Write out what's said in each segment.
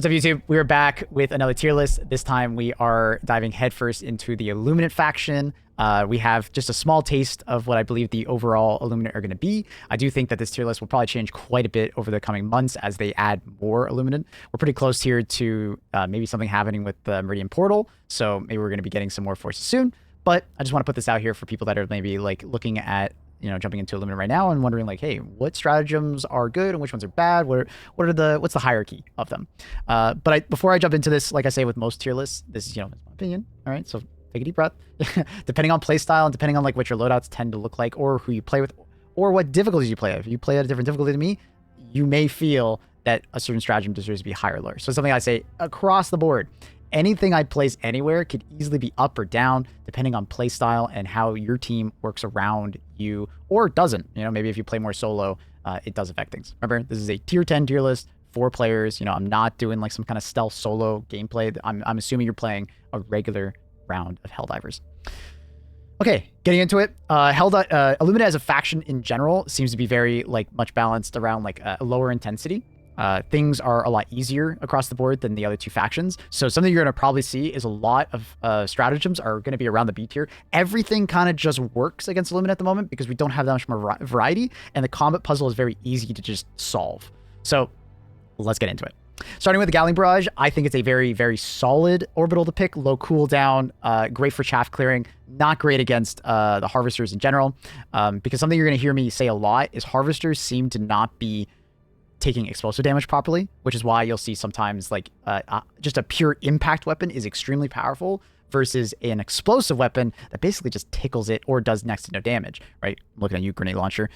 What's up, YouTube? We are back with another tier list. This time we are diving headfirst into the Illuminate faction. We have just a small taste of what I believe the overall Illuminate are going to be. I do think that this tier list will probably change quite a bit over the coming months as they add more Illuminate. We're pretty close here to maybe something happening with the Meridian Portal, so maybe we're going to be getting some more forces soon. But I just want to put this out here for people that are maybe like looking at, you know, jumping into Illuminate right now and wondering like, hey, what stratagems are good and which ones are bad? What's the hierarchy of them? But before I jump into this, like I say with most tier lists, this is, you know, that's my opinion. All right, so take a deep breath. Depending on playstyle and depending on like what your loadouts tend to look like or who you play with or what difficulties you play. If you play at a different difficulty than me, you may feel that a certain stratagem deserves to be higher or lower. So something I say across the board. Anything I place anywhere could easily be up or down depending on playstyle and how your team works around you or doesn't. You know, maybe if you play more solo, it does affect things. Remember, this is a tier 10 tier list, 4 players. You know, I'm not doing like some kind of stealth solo gameplay. I'm assuming you're playing a regular round of Helldivers. Okay, getting into it. Illuminate as a faction in general seems to be very like much balanced around like a lower intensity. Things are a lot easier across the board than the other two factions. So something you're going to probably see is a lot of stratagems are going to be around the B tier. Everything kind of just works against Illuminate at the moment because we don't have that much more variety, and the combat puzzle is very easy to just solve. So let's get into it. Starting with the Gatling Barrage, I think it's a very, very solid orbital to pick. Low cooldown, great for chaff clearing, not great against the Harvesters in general. Because something you're going to hear me say a lot is Harvesters seem to not be taking explosive damage properly, which is why you'll see sometimes like just a pure impact weapon is extremely powerful versus an explosive weapon that basically just tickles it or does next to no damage, right? I'm looking at you, grenade launcher.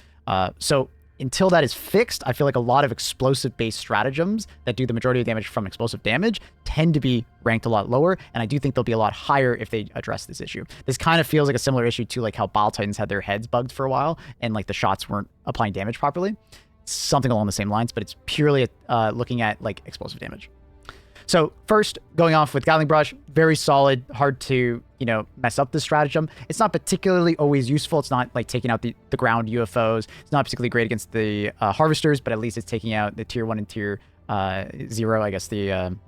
So until that is fixed, I feel like a lot of explosive-based stratagems that do the majority of damage from explosive damage tend to be ranked a lot lower, and I do think they'll be a lot higher if they address this issue. This kind of feels like a similar issue to like how Bile Titans had their heads bugged for a while, and like the shots weren't applying damage properly. Something along the same lines, but it's purely looking at like explosive damage. So first, going off with Gatling Barrage, very solid, hard to, you know, mess up this stratagem. It's not particularly always useful. It's not like taking out the ground UFOs. It's not particularly great against the Harvesters, but at least it's taking out the tier 1 and tier 0, I guess, the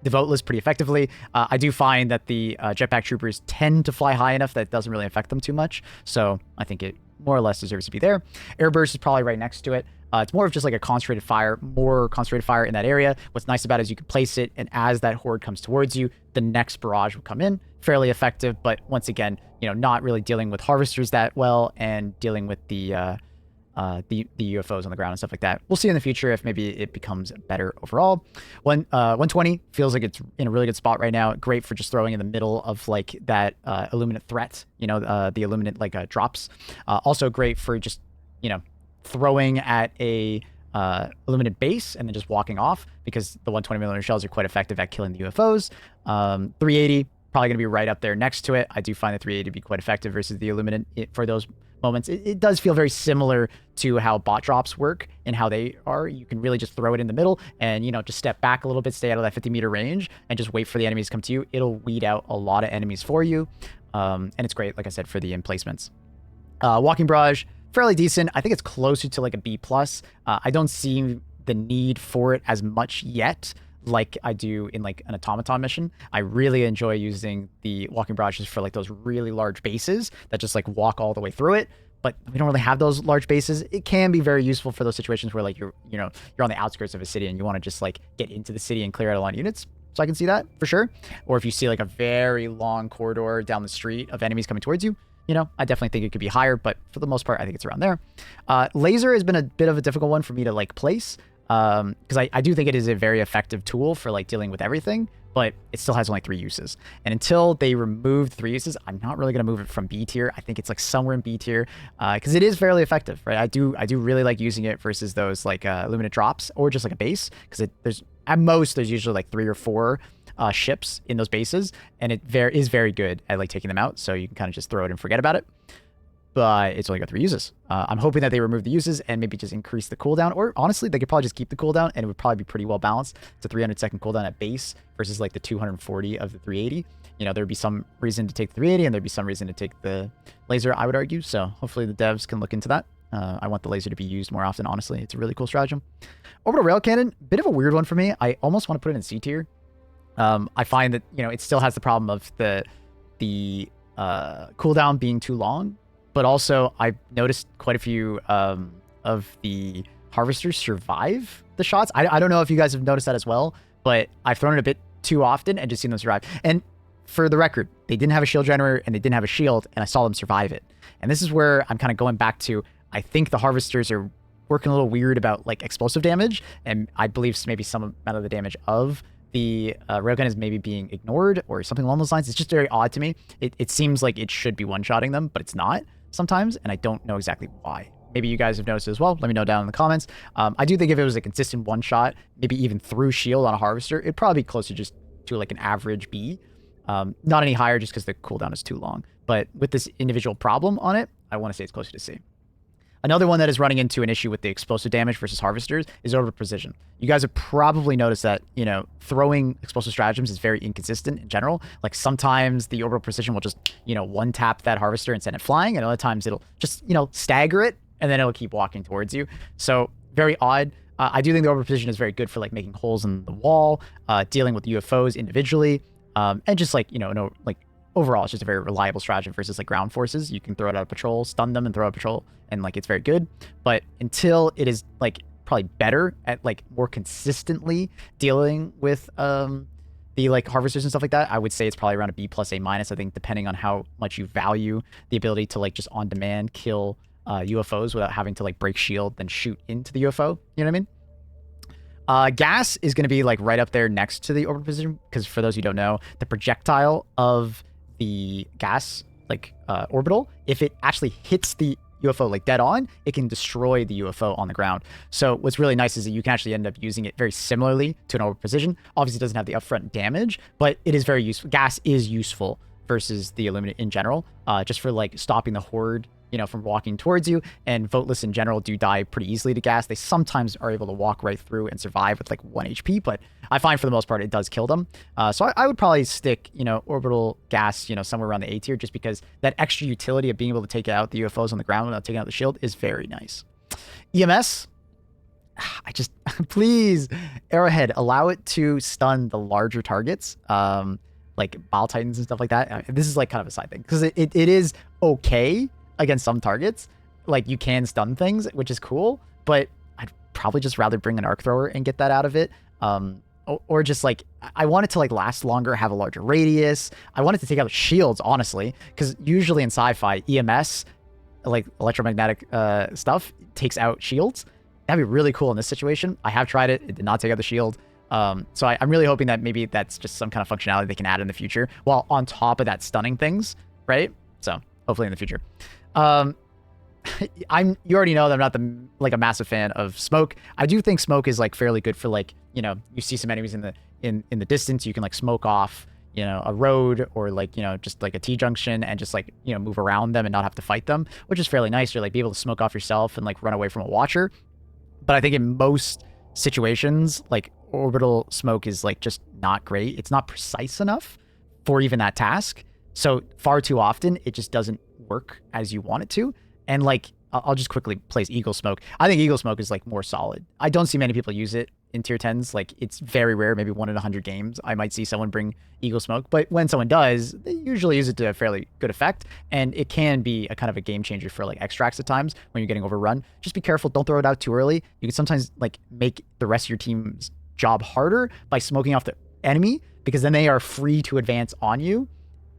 voteless pretty effectively. I do find that the jetpack troopers tend to fly high enough that it doesn't really affect them too much. So I think it more or less deserves to be there. Airburst is probably right next to it. It's more of just like a concentrated fire, more concentrated fire in that area. What's nice about it is you can place it, and as that horde comes towards you, the next barrage will come in. Fairly effective, but once again, you know, not really dealing with Harvesters that well and dealing with the UFOs on the ground and stuff like that. We'll see in the future if maybe it becomes better overall. 120 feels like it's in a really good spot right now. Great for just throwing in the middle of like that Illuminate threat, you know, the Illuminate like drops. Also great for just, you know, throwing at a Illuminate base and then just walking off because the 120mm shells are quite effective at killing the UFOs. 380 probably going to be right up there next to it. I do find the 380 to be quite effective versus the Illuminate for those moments. It does feel very similar to how bot drops work and how they are. You can really just throw it in the middle and, you know, just step back a little bit, stay out of that 50-meter range and just wait for the enemies to come to you. It'll weed out a lot of enemies for you. And it's great, like I said, for the emplacements. Walking Barrage, fairly decent. I think it's closer to like a B+. I don't see the need for it as much yet like I do in like an automaton mission. I really enjoy using the walking barrages for like those really large bases that just like walk all the way through it, but we don't really have those large bases. It can be very useful for those situations where like you're on the outskirts of a city and you want to just like get into the city and clear out a lot of units. So I can see that for sure. Or if you see like a very long corridor down the street of enemies coming towards you, you know, I definitely think it could be higher, but for the most part, I think it's around there. Laser has been a bit of a difficult one for me to like place because I do think it is a very effective tool for like dealing with everything, but it still has only 3 uses. And until they remove 3 uses, I'm not really going to move it from B tier. I think it's like somewhere in B tier because it is fairly effective, right? I do really like using it versus those like Illuminate drops or just like a base because there's at most there's usually like 3 or 4 ships in those bases, and it is very good at like taking them out, so you can kind of just throw it and forget about it. But it's only got 3 uses. I'm hoping that they remove the uses and maybe just increase the cooldown, or honestly, they could probably just keep the cooldown and it would probably be pretty well balanced. It's a 300-second cooldown at base versus like the 240 of the 380. You know, there'd be some reason to take the 380 and there'd be some reason to take the laser, I would argue. So hopefully the devs can look into that. I want the laser to be used more often, honestly. It's a really cool stratagem. Orbital rail cannon, bit of a weird one for me. I almost want to put it in C tier. I find that, you know, it still has the problem of the cooldown being too long, but also I've noticed quite a few of the harvesters survive the shots. I don't know if you guys have noticed that as well, but I've thrown it a bit too often and just seen them survive. And for the record, they didn't have a shield generator and they didn't have a shield, and I saw them survive it. And this is where I'm kind of going back to, I think the harvesters are working a little weird about like explosive damage, and I believe maybe some amount of the damage of the railgun is maybe being ignored or something along those lines. It's just very odd to me. It seems like it should be one-shotting them, but it's not sometimes, and I don't know exactly why. Maybe you guys have noticed it as well. Let me know down in the comments. I do think if it was a consistent one-shot, maybe even through shield on a harvester, it'd probably be closer just to like an average B. Not any higher just because the cooldown is too long. But with this individual problem on it, I want to say it's closer to C. Another one that is running into an issue with the explosive damage versus harvesters is orbital precision. You guys have probably noticed that, you know, throwing explosive stratagems is very inconsistent in general. Like sometimes the orbital precision will just, you know, one tap that harvester and send it flying, and other times it'll just, you know, stagger it and then it'll keep walking towards you. So very odd. I do think the orbital precision is very good for like making holes in the wall, dealing with UFOs individually, and just like, you know, like overall, it's just a very reliable stratagem versus like ground forces. You can throw it out of patrol, stun them, and throw out patrol, and like it's very good. But until it is like probably better at like more consistently dealing with the like harvesters and stuff like that, I would say it's probably around a B plus A minus. I think depending on how much you value the ability to like just on demand kill UFOs without having to like break shield then shoot into the UFO. You know what I mean? Gas is going to be like right up there next to the orbital precision, because for those who don't know, the projectile of the gas like orbital, if it actually hits the UFO like dead on, it can destroy the UFO on the ground. So what's really nice is that you can actually end up using it very similarly to an orbital precision. Obviously it doesn't have the upfront damage, but it is very useful. Gas is useful versus the Illuminate in general, just for like stopping the horde, you know, from walking towards you. And voteless in general do die pretty easily to gas. They sometimes are able to walk right through and survive with like 1 HP, but I find for the most part it does kill them. So I would probably stick, you know, orbital gas, you know, somewhere around the A tier, just because that extra utility of being able to take out the UFOs on the ground without taking out the shield is very nice. EMS, I just please, Arrowhead, allow it to stun the larger targets, like Bile Titans and stuff like that. This is like kind of a side thing, because it is okay against some targets. Like you can stun things, which is cool, but I'd probably just rather bring an arc thrower and get that out of it. Or just like, I want it to like last longer, have a larger radius. I want it to take out shields, honestly, because usually in sci-fi, EMS, like electromagnetic stuff, takes out shields. That'd be really cool in this situation. I have tried it. It did not take out the shield. So I'm really hoping that maybe that's just some kind of functionality they can add in the future, while on top of that stunning things, right? So hopefully in the future. You already know that I'm not a massive fan of smoke. I do think smoke is like fairly good for like, you know, you see some enemies in the distance, you can like smoke off, you know, a road or like, you know, just like a T-junction and just like, you know, move around them and not have to fight them, which is fairly nice. You're like be able to smoke off yourself and like run away from a watcher. But I think in most situations, like orbital smoke is like just not great. It's not precise enough for even that task. So far too often, it just doesn't work as you want it to. And like, I'll just quickly place Eagle Smoke. I think Eagle Smoke is like more solid. I don't see many people use it in tier 10s. Like it's very rare, maybe 1 in 100 games, I might see someone bring Eagle Smoke. But when someone does, they usually use it to a fairly good effect. And it can be a kind of a game changer for like extracts at times when you're getting overrun. Just be careful. Don't throw it out too early. You can sometimes like make the rest of your team's job harder by smoking off the enemy, because then they are free to advance on you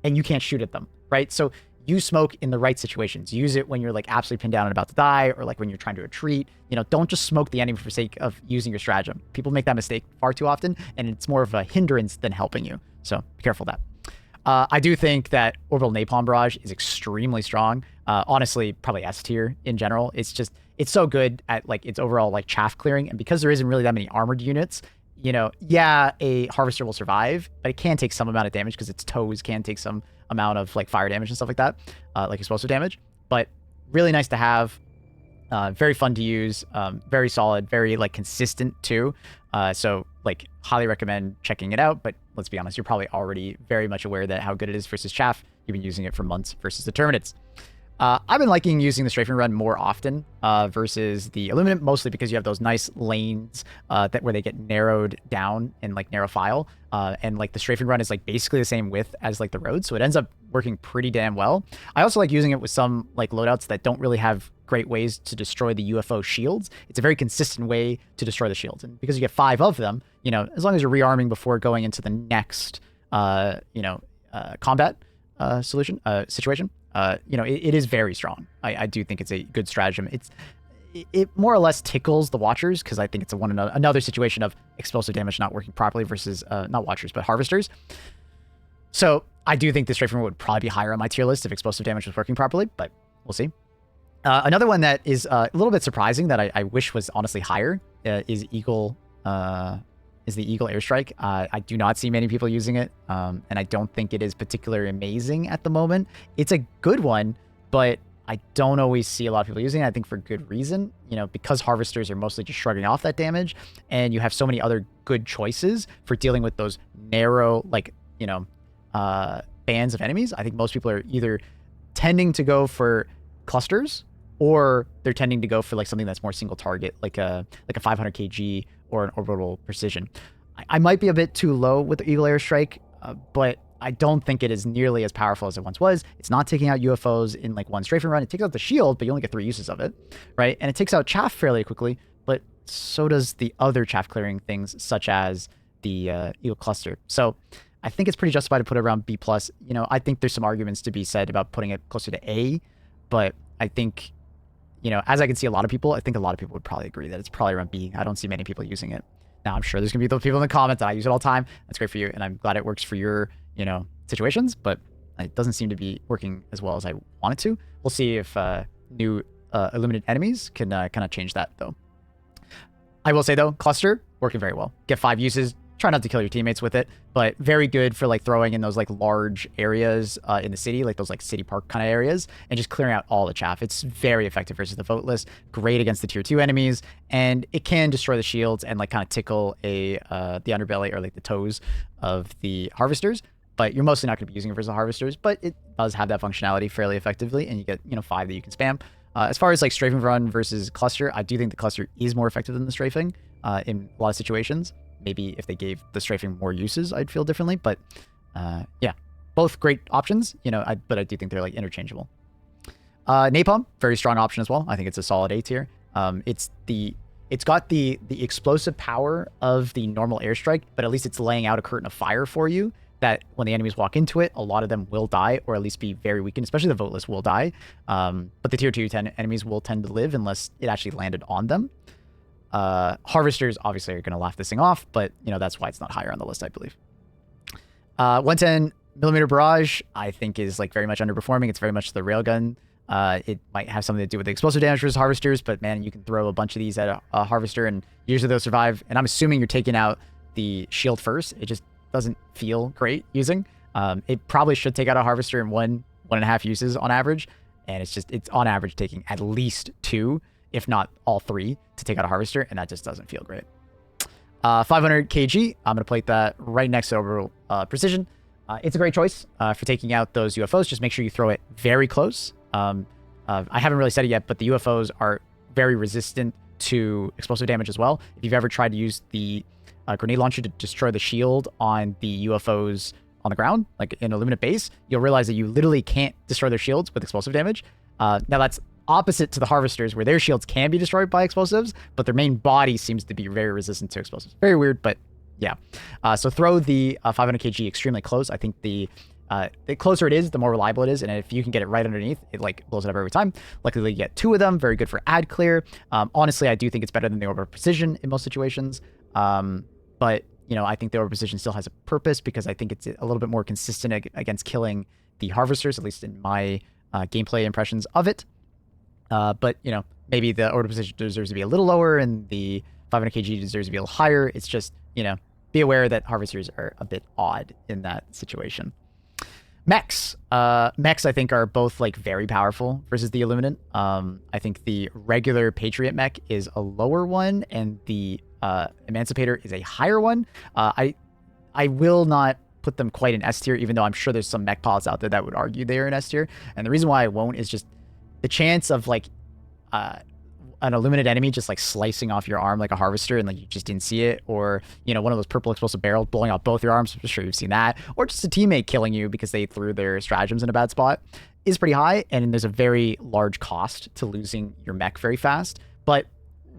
and you can't shoot at them, right? So use smoke in the right situations. Use it when you're like absolutely pinned down and about to die, or like when you're trying to retreat. You know, don't just smoke the enemy for the sake of using your stratagem. People make that mistake far too often, and it's more of a hindrance than helping you. So be careful of that. I do think that Orbital Napalm Barrage is extremely strong. Honestly, probably S tier in general. It's so good at like its overall like chaff clearing, and because there isn't really that many armored units, you know, yeah, a harvester will survive, but it can take some amount of damage because its toes can take some amount of like fire damage and stuff like that, like explosive damage. But really nice to have, very fun to use, very solid, very like consistent too. So like highly recommend checking it out. But let's be honest, you're probably already very much aware that how good it is versus chaff. You've been using it for months versus the Terminates. I've been liking using the strafing run more often versus the Illuminate, mostly because you have those nice lanes that where they get narrowed down in like narrow file, and like the strafing run is like basically the same width as like the road, so it ends up working pretty damn well. I also like using it with some like loadouts that don't really have great ways to destroy the UFO shields. It's a very consistent way to destroy the shields, and because you get 5 of them, you know, as long as you're rearming before going into the next combat situation, you know, it is very strong. I do think it's a good stratagem. It more or less tickles the Watchers, because I think it's another situation of explosive damage not working properly versus not Watchers, but Harvesters. So I do think the strafing would probably be higher on my tier list if explosive damage was working properly, but we'll see. Another one that is a little bit surprising that I wish was honestly higher is Eagle. Is the Eagle airstrike. I do not see many people using it, and I don't think it is particularly amazing at the moment. It's a good one, but I don't always see a lot of people using it. I think for good reason, you know, because Harvesters are mostly just shrugging off that damage, and you have so many other good choices for dealing with those narrow, like, you know, bands of enemies. I think most people are either tending to go for clusters, or they're tending to go for like something that's more single target, like a 500 kg or an orbital precision. I might be a bit too low with the Eagle airstrike, but I don't think it is nearly as powerful as it once was. It's not taking out UFOs in like one strafing run. It takes out the shield, but you only get 3 uses of it, right? And it takes out chaff fairly quickly, but so does the other chaff clearing things, such as the Eagle cluster. So I think it's pretty justified to put it around B+. You know, I think there's some arguments to be said about putting it closer to A, but I think, you know, as I can see a lot of people, I think a lot of people would probably agree that it's probably around B. I don't see many people using it. Now, I'm sure there's going to be those people in the comments that I use it all the time. That's great for you, and I'm glad it works for your, you know, situations, but it doesn't seem to be working as well as I want it to. We'll see if new Illuminate enemies can kind of change that, though. I will say, though, cluster, working very well. Get 5 uses. Try not to kill your teammates with it, but very good for like throwing in those like large areas in the city, like those like city park kind of areas, and just clearing out all the chaff. It's very effective versus the voteless, great against the tier 2 enemies, and it can destroy the shields and like kind of tickle the underbelly or like the toes of the Harvesters, but you're mostly not going to be using it versus the Harvesters, but it does have that functionality fairly effectively, and you get, you know, 5 that you can spam. As far as like strafing run versus cluster, I do think the cluster is more effective than the strafing in a lot of situations. Maybe if they gave the strafing more uses, I'd feel differently. But yeah, both great options, you know, but I do think they're like interchangeable. Napalm, very strong option as well. I think it's a solid A tier. It's got the explosive power of the normal airstrike, but at least it's laying out a curtain of fire for you that when the enemies walk into it, a lot of them will die or at least be very weakened, especially the voteless will die. But the tier 2 enemies will tend to live unless it actually landed on them. Harvesters obviously are going to laugh this thing off, but you know, that's why it's not higher on the list, I believe. 110mm barrage, I think, is like very much underperforming. It's very much the railgun. It might have something to do with the explosive damage versus harvesters, but man, you can throw a bunch of these at a harvester and usually they'll survive. And I'm assuming you're taking out the shield first. It just doesn't feel great using. It probably should take out a harvester in 1.5 uses on average. And it's on average taking at least 2, if not all 3, to take out a harvester, and that just doesn't feel great. 500 kg, I'm going to plate that right next to orbital precision. It's a great choice for taking out those UFOs. Just make sure you throw it very close. I haven't really said it yet, but the UFOs are very resistant to explosive damage as well. If you've ever tried to use the grenade launcher to destroy the shield on the UFOs on the ground, like in Illuminate base, you'll realize that you literally can't destroy their shields with explosive damage. Now that's opposite to the Harvesters, where their shields can be destroyed by explosives, but their main body seems to be very resistant to explosives. Very weird, but yeah. So throw the 500 kg extremely close. I think the closer it is, the more reliable it is, and if you can get it right underneath, it like blows it up every time. Luckily, you get 2 of them. Very good for ad clear. Honestly, I do think it's better than the Orbital Precision in most situations. But you know, I think the Orbital Precision still has a purpose because I think it's a little bit more consistent against killing the Harvesters, at least in my gameplay impressions of it. But, you know, maybe the Orbital Precision deserves to be a little lower and the 500 kg deserves to be a little higher. It's just, you know, be aware that Harvesters are a bit odd in that situation. Mechs. Mechs, I think, are both, like, very powerful versus the Illuminate. I think the regular Patriot mech is a lower one and the Emancipator is a higher one. I will not put them quite in S tier, even though I'm sure there's some mech pilots out there that would argue they're in S tier. And the reason why I won't is just the chance of like an illuminate enemy just like slicing off your arm like a harvester and like you just didn't see it, or you know, one of those purple explosive barrels blowing off both your arms, I'm sure you've seen that, or just a teammate killing you because they threw their stratagems in a bad spot, is pretty high, and there's a very large cost to losing your mech very fast. But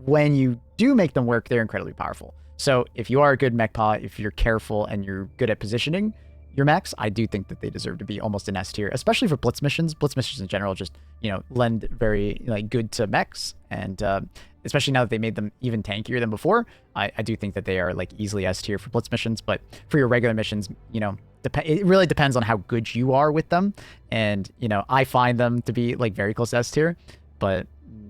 when you do make them work, they're incredibly powerful. So if you are a good mech pot, if you're careful and you're good at positioning your mechs, I do think that they deserve to be almost an S tier, especially for blitz missions. Blitz missions in general just, you know, lend very like good to mechs, and especially now that they made them even tankier than before, I do think that they are like easily S tier for blitz missions. But for your regular missions, you know, it really depends on how good you are with them, and you know, I find them to be like very close to S tier, but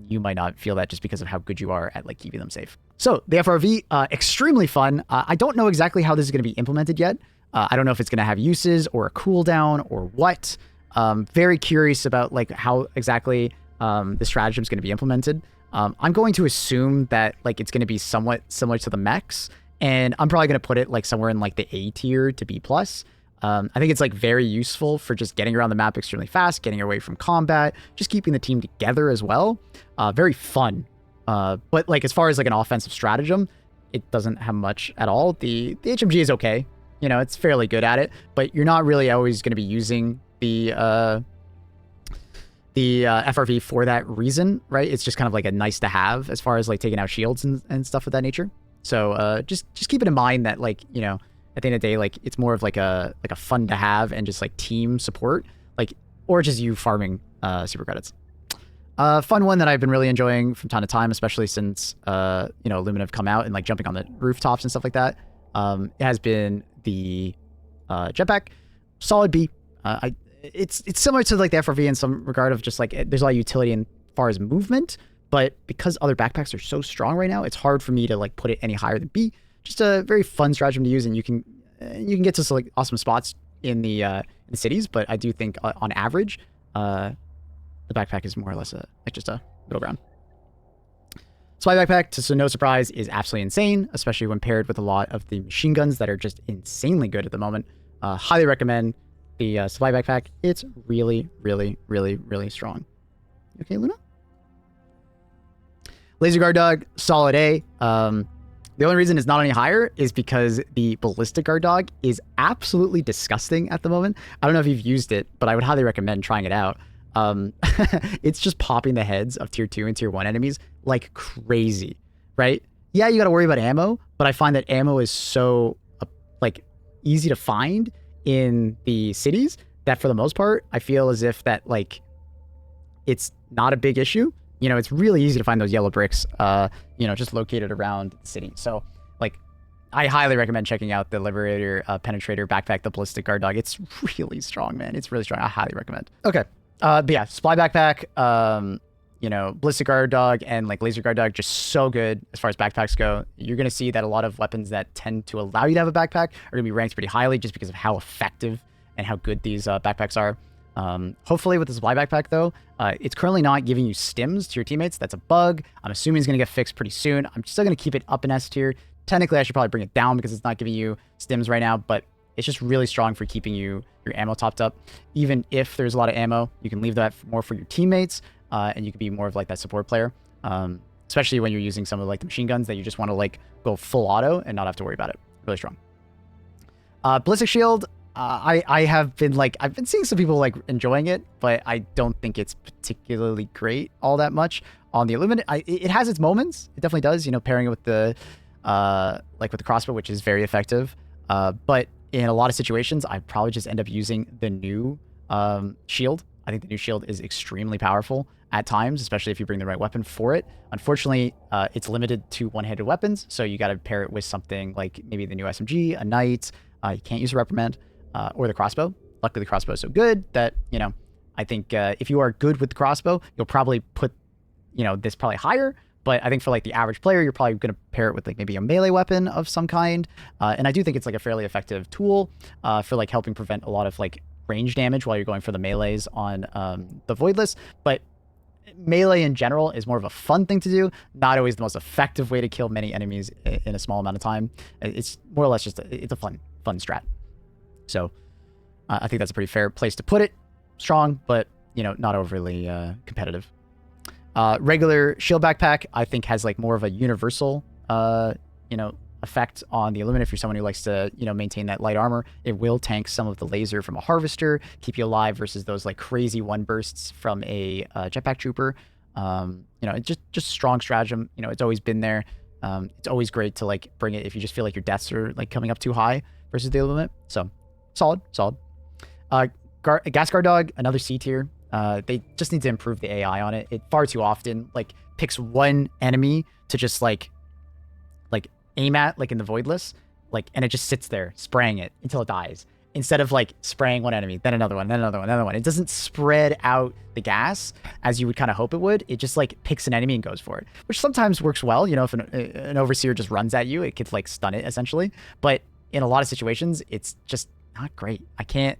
you might not feel that just because of how good you are at like keeping them safe. So the FRV, extremely fun. I don't know exactly how this is going to be implemented yet. I don't know if it's going to have uses or a cooldown or what. Very curious about like how exactly the stratagem is going to be implemented. I'm going to assume that like it's going to be somewhat similar to the mechs, and I'm probably going to put it like somewhere in like the A tier to B plus. I think it's like very useful for just getting around the map extremely fast, getting away from combat, just keeping the team together as well. Very fun. But like as far as like an offensive stratagem, it doesn't have much at all. The HMG is okay. You know, it's fairly good at it, but you're not really always going to be using the FRV for that reason, right? It's just kind of like a nice to have as far as like taking out shields and stuff of that nature. So just keep it in mind that like, you know, at the end of the day, like it's more of like a fun to have and just like team support, like, or just you farming super credits. Fun one that I've been really enjoying from time to time, especially since you know, Illumina have come out and like jumping on the rooftops and stuff like that. It has been the jetpack. Solid B. It's similar to like the FRV in some regard of just like there's a lot of utility in far as movement, but because other backpacks are so strong right now, it's hard for me to like put it any higher than B. Just a very fun stratagem to use, and you can get to some like awesome spots in the cities, but I do think on average the backpack is more or less like just a middle ground. Supply backpack, to no surprise, is absolutely insane, especially when paired with a lot of the machine guns that are just insanely good at the moment. Highly recommend the supply backpack. It's really, really, really, really strong. You okay, Luna? Laser guard dog, solid A. The only reason it's not any higher is because the ballistic guard dog is absolutely disgusting at the moment. I don't know if you've used it, but I would highly recommend trying it out. It's just popping the heads of tier 2 and tier 1 enemies like crazy, right? Yeah, you got to worry about ammo, but I find that ammo is so like easy to find in the cities that for the most part, I feel as if that like it's not a big issue. You know, it's really easy to find those yellow bricks, you know, just located around the city. So like I highly recommend checking out the Liberator Penetrator backpack, the ballistic guard dog. It's really strong, man. It's really strong. I highly recommend. Okay. But yeah, supply backpack, you know, ballistic guard dog and like laser guard dog, just so good as far as backpacks go. You're going to see that a lot of weapons that tend to allow you to have a backpack are going to be ranked pretty highly just because of how effective and how good these backpacks are. Hopefully with the supply backpack though, it's currently not giving you stims to your teammates. That's a bug. I'm assuming it's going to get fixed pretty soon. I'm still going to keep it up in S tier. Technically, I should probably bring it down because it's not giving you stims right now, but it's just really strong for keeping your ammo topped up. Even if there's a lot of ammo, you can leave that more for your teammates, and you can be more of like that support player, especially when you're using some of like the machine guns that you just want to like go full auto and not have to worry about it. Really strong. Ballistic shield, I've been seeing some people like enjoying it, but I don't think it's particularly great all that much on the Illuminate. It has its moments. It definitely does, you know, pairing it with the like with the crossbow, which is very effective. But in a lot of situations, I probably just end up using the new shield. I think the new shield is extremely powerful at times, especially if you bring the right weapon for it. Unfortunately, it's limited to one-handed weapons, so you got to pair it with something like maybe the new SMG, a knight. You can't use a reprimand or the crossbow. Luckily, the crossbow is so good that, you know, I think if you are good with the crossbow, you'll probably put, you know, this probably higher. But I think for like the average player, you're probably going to pair it with like maybe a melee weapon of some kind. And I do think it's like a fairly effective tool for like helping prevent a lot of like range damage while you're going for the melees on the Voidless. But melee in general is more of a fun thing to do, not always the most effective way to kill many enemies in a small amount of time. It's more or less just it's a fun strat. So I think that's a pretty fair place to put it. Strong, but you know, not overly competitive. Regular shield backpack, I think, has like more of a universal, you know, effect on the Illuminate. If you're someone who likes to, you know, maintain that light armor, it will tank some of the laser from a harvester, keep you alive versus those like crazy one bursts from a jetpack trooper. You know, it's just strong stratagem. You know, it's always been there. It's always great to like bring it if you just feel like your deaths are like coming up too high versus the Illuminate. So solid. Gas Guard Dog, another C tier. They just need to improve the AI on it. It far too often like picks one enemy to just like aim at, like in the Voidless, like, and it just sits there spraying it until it dies, instead of like spraying one enemy, then another one, then another one, another one. It doesn't spread out the gas as you would kind of hope it would. It just like picks an enemy and goes for it, which sometimes works well. You know, if an overseer just runs at you, it could like stun it essentially. But in a lot of situations, it's just not great. I can't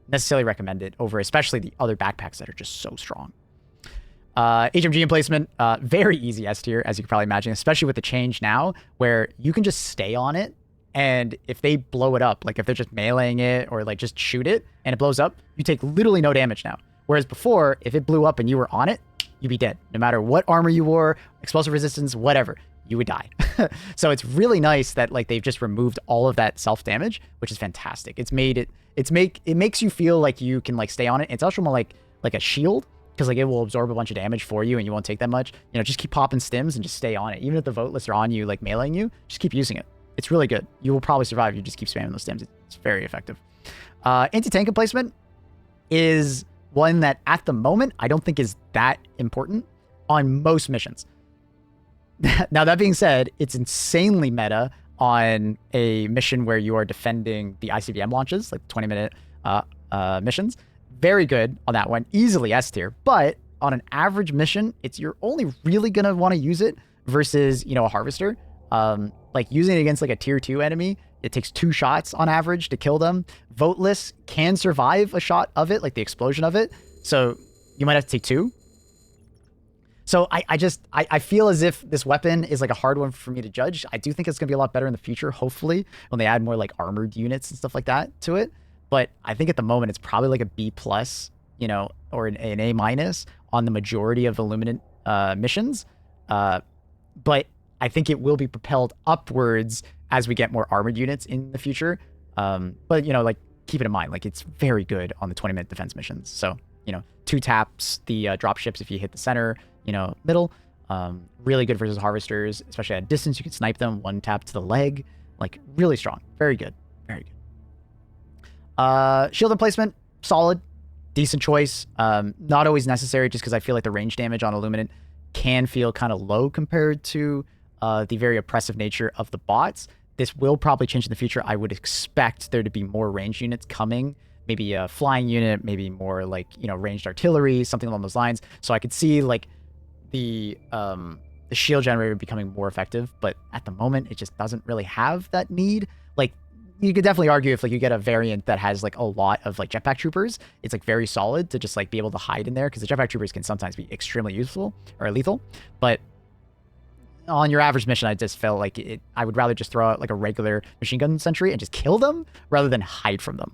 necessarily recommend it over, especially the other backpacks that are just so strong. HMG emplacement, very easy S tier, as you can probably imagine, especially with the change now where you can just stay on it. And if they blow it up, like if they're just meleeing it or like just shoot it and it blows up, you take literally no damage now. Whereas before, if it blew up and you were on it, you'd be dead. No matter what armor you wore, explosive resistance, whatever, you would die. So it's really nice that like they've just removed all of that self-damage, which is fantastic. It makes you feel like you can like stay on it. It's also more like a shield, because like it will absorb a bunch of damage for you and you won't take that much. You know, just keep popping stims and just stay on it. Even if the Voteless are on you, like meleeing you, just keep using it. It's really good. You will probably survive if you just keep spamming those stims. It's very effective. Anti-tank emplacement is one that at the moment I don't think is that important on most missions. Now, that being said, it's insanely meta on a mission where you are defending the ICBM launches, like 20-minute missions. Very good on that one. Easily S tier. But on an average mission, you're only really going to want to use it versus, you know, a harvester. Like using it against like a tier 2 enemy, it takes 2 shots on average to kill them. Voteless can survive a shot of it, like the explosion of it. So you might have to take 2. So I feel as if this weapon is like a hard one for me to judge. I do think it's going to be a lot better in the future, hopefully, when they add more like armored units and stuff like that to it. But I think at the moment it's probably like a B+, you know, or an A- on the majority of Illuminate missions. But I think it will be propelled upwards as we get more armored units in the future. But, you know, like, keep it in mind, like, it's very good on the 20-minute defense missions. So, you know, 2 taps the drop ships if you hit the center, you know, middle. Really good versus harvesters, especially at a distance. You can snipe them, 1 tap to the leg. Like, really strong. Very good. Very good. Shield emplacement, solid. Decent choice. Not always necessary, just because I feel like the range damage on Illuminate can feel kind of low compared to the very oppressive nature of the bots. This will probably change in the future. I would expect there to be more range units coming, maybe a flying unit, maybe more like, you know, ranged artillery, something along those lines. So I could see like the shield generator becoming more effective, but at the moment it just doesn't really have that need. Like, you could definitely argue if like you get a variant that has like a lot of like jetpack troopers, it's like very solid to just like be able to hide in there, because the jetpack troopers can sometimes be extremely useful or lethal. But on your average mission, I just felt like I would rather just throw out like a regular machine gun sentry and just kill them rather than hide from them.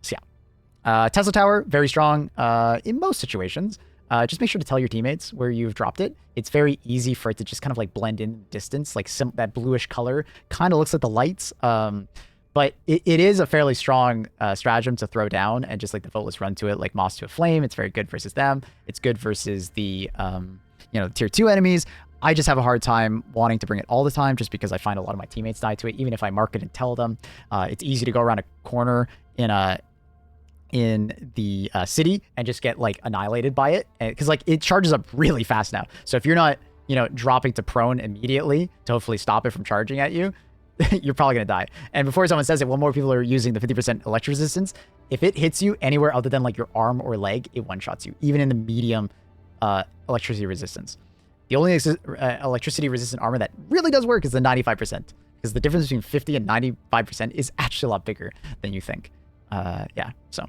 So yeah. Tesla Tower, very strong in most situations. Just make sure to tell your teammates where you've dropped it. It's very easy for it to just kind of like blend in distance, like that bluish color kind of looks like the lights. But it is a fairly strong stratagem to throw down and just like the Voteless run to it, like Moss to a Flame. It's very good versus them. It's good versus the, you know, tier 2 enemies. I just have a hard time wanting to bring it all the time, just because I find a lot of my teammates die to it, even if I mark it and tell them. It's easy to go around a corner in the city and just get like annihilated by it, because like it charges up really fast now. So if you're not, you know, dropping to prone immediately to hopefully stop it from charging at you, you're probably gonna die. And before someone says it, while more people are using the 50% electric resistance, if it hits you anywhere other than like your arm or leg, it one-shots you, even in the medium electricity resistance. The only electricity resistant armor that really does work is the 95%, because the difference between 50 and 95% is actually a lot bigger than you think. Yeah, so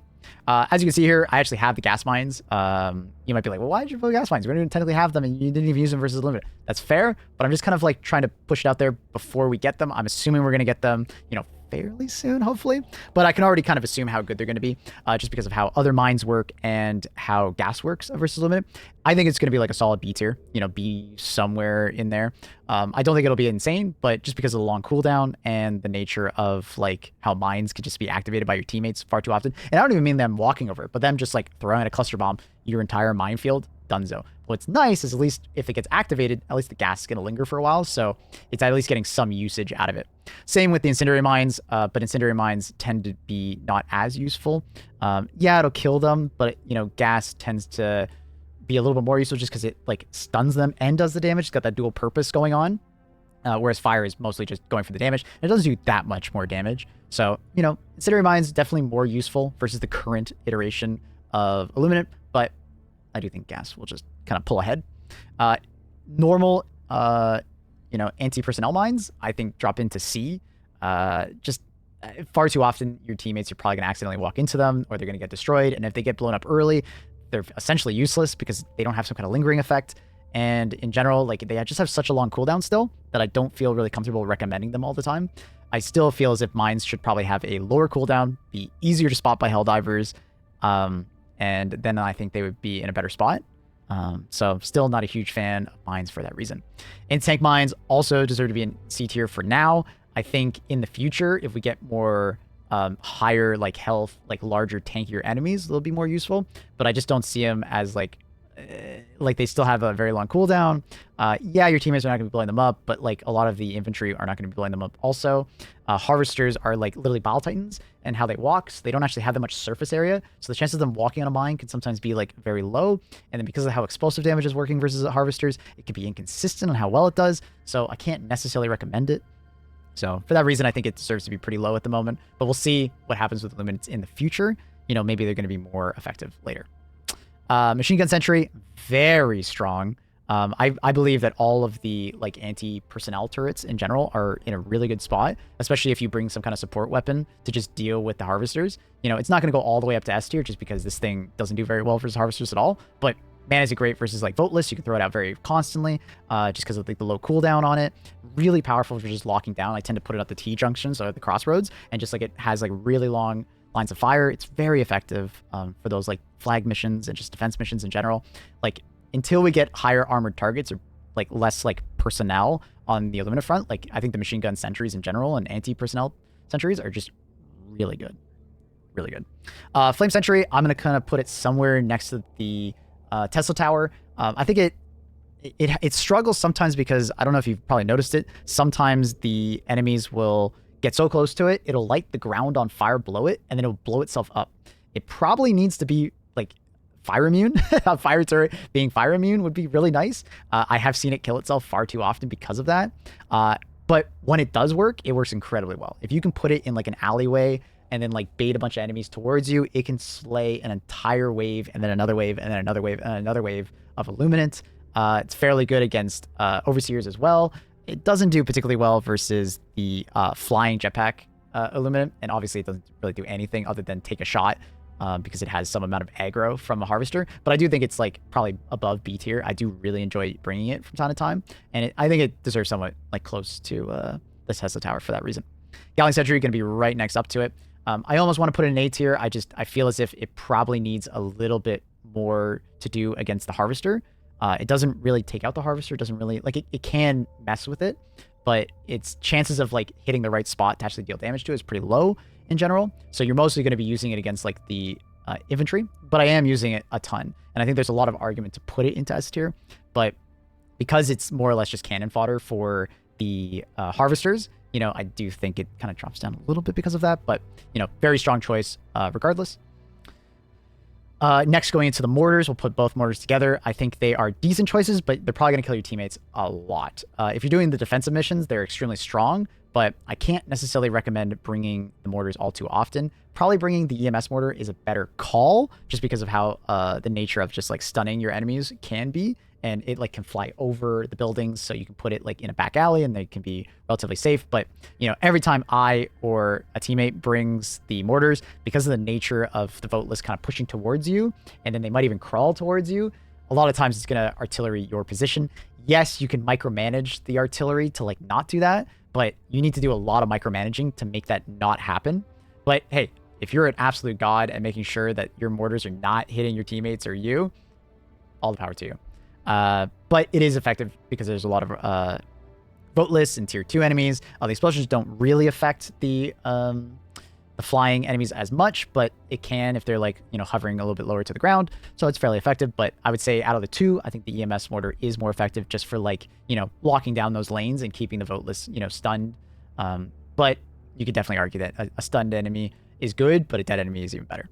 as you can see here, I actually have the gas mines. You might be like, well, why did you put gas mines? We don't even technically have them, and you didn't even use them versus Limited. That's fair, but I'm just kind of like trying to push it out there before we get them. I'm assuming we're going to get them, you know, fairly soon, hopefully. But I can already kind of assume how good they're going to be just because of how other mines work and how gas works versus Illuminate. I think it's going to be like a solid B tier, you know, B somewhere in there. I don't think it'll be insane, but just because of the long cooldown and the nature of like how mines can just be activated by your teammates far too often. And I don't even mean them walking over it, but them just like throwing a cluster bomb your entire minefield, donezo. What's nice is at least if it gets activated, at least the gas is going to linger for a while, so it's at least getting some usage out of it. Same with the incendiary mines, but incendiary mines tend to be not as useful. Yeah, it'll kill them, but you know, gas tends to be a little bit more useful just because it like stuns them and does the damage. It's got that dual purpose going on, whereas fire is mostly just going for the damage. And it doesn't do that much more damage. So, you know, incendiary mines definitely more useful versus the current iteration of Illuminate, but I do think gas will just kind of pull ahead. Normal, you know, anti-personnel mines, I think drop into C. Just far too often, your teammates are probably going to accidentally walk into them, or they're going to get destroyed. And if they get blown up early, they're essentially useless because they don't have some kind of lingering effect. And in general, like they just have such a long cooldown still that I don't feel really comfortable recommending them all the time. I still feel as if mines should probably have a lower cooldown, be easier to spot by Helldivers, and then I think they would be in a better spot. So still not a huge fan of mines for that reason. And tank mines also deserve to be in C tier for now. I think in the future, if we get more higher like health, like larger tankier enemies, they'll be more useful. But I just don't see them as like they still have a very long cooldown. Yeah, your teammates are not going to be blowing them up, but like a lot of the infantry are not going to be blowing them up also. Harvesters are like literally Bile Titans and how they walk, so they don't actually have that much surface area. So the chances of them walking on a mine can sometimes be like very low. And then because of how explosive damage is working versus Harvesters, it can be inconsistent on how well it does. So I can't necessarily recommend it. So for that reason, I think it deserves to be pretty low at the moment, but we'll see what happens with Illuminates in the future. You know, maybe they're going to be more effective later. Machine Gun Sentry, very strong. I believe that all of the like anti-personnel turrets in general are in a really good spot, especially if you bring some kind of support weapon to just deal with the Harvesters. You know, it's not going to go all the way up to S tier just because this thing doesn't do very well versus Harvesters at all, but man, is it great versus like Voteless. You can throw it out very constantly just because of like the low cooldown on it. Really powerful for just locking down. I tend to put it at the T junction, so at the crossroads, and just like it has like really long lines of fire. It's very effective for those like flag missions and just defense missions in general. Like until we get higher armored targets or like less like personnel on the Illuminate front, like I think the machine gun sentries in general and anti-personnel sentries are just really good. Really good. Flame Sentry, I'm going to kind of put it somewhere next to the Tesla Tower. I think it struggles sometimes because I don't know if you've probably noticed it. Sometimes the enemies will get so close to it, it'll light the ground on fire below it, and then it'll blow itself up. It probably needs to be like fire immune. A fire turret being fire immune would be really nice. I have seen it kill itself far too often because of that. But when it does work, it works incredibly well. If you can put it in like an alleyway and then like bait a bunch of enemies towards you, it can slay an entire wave and then another wave and then another wave and another wave of Illuminate. It's fairly good against Overseers as well. It doesn't do particularly well versus the flying jetpack Illuminate, and obviously it doesn't really do anything other than take a shot because it has some amount of aggro from a Harvester. But I do think it's like probably above B tier. I do really enjoy bringing it from time to time, and I think it deserves somewhat like close to the Tesla Tower for that reason. Galleon Sentry going to be right next up to it. I almost want to put it in A tier. I feel as if it probably needs a little bit more to do against the Harvester. It doesn't really take out the Harvester. It doesn't really like it can mess with it, but its chances of like hitting the right spot to actually deal damage to is pretty low in general. So you're mostly going to be using it against like the infantry, but I am using it a ton. And I think there's a lot of argument to put it into S tier, but because it's more or less just cannon fodder for the Harvesters, you know, I do think it kind of drops down a little bit because of that, but you know, very strong choice regardless. Next, going into the mortars, we'll put both mortars together. I think they are decent choices, but they're probably going to kill your teammates a lot. If you're doing the defensive missions, they're extremely strong, but I can't necessarily recommend bringing the mortars all too often. Probably bringing the EMS mortar is a better call just because of how the nature of just like stunning your enemies can be. And it like can fly over the buildings, so you can put it like in a back alley and they can be relatively safe. But you know, every time I or a teammate brings the mortars, because of the nature of the voteless kind of pushing towards you, and then they might even crawl towards you, a lot of times it's gonna artillery your position. Yes, you can micromanage the artillery to like not do that, but you need to do a lot of micromanaging to make that not happen. But hey, if you're an absolute god at making sure that your mortars are not hitting your teammates or you, all the power to you. But it is effective because there's a lot of voteless and tier 2 enemies. The explosions don't really affect the flying enemies as much, but it can if they're like, you know, hovering a little bit lower to the ground. So it's fairly effective. But I would say out of the two, I think the EMS mortar is more effective just for like, you know, locking down those lanes and keeping the voteless, you know, stunned. But you could definitely argue that a stunned enemy is good, but a dead enemy is even better.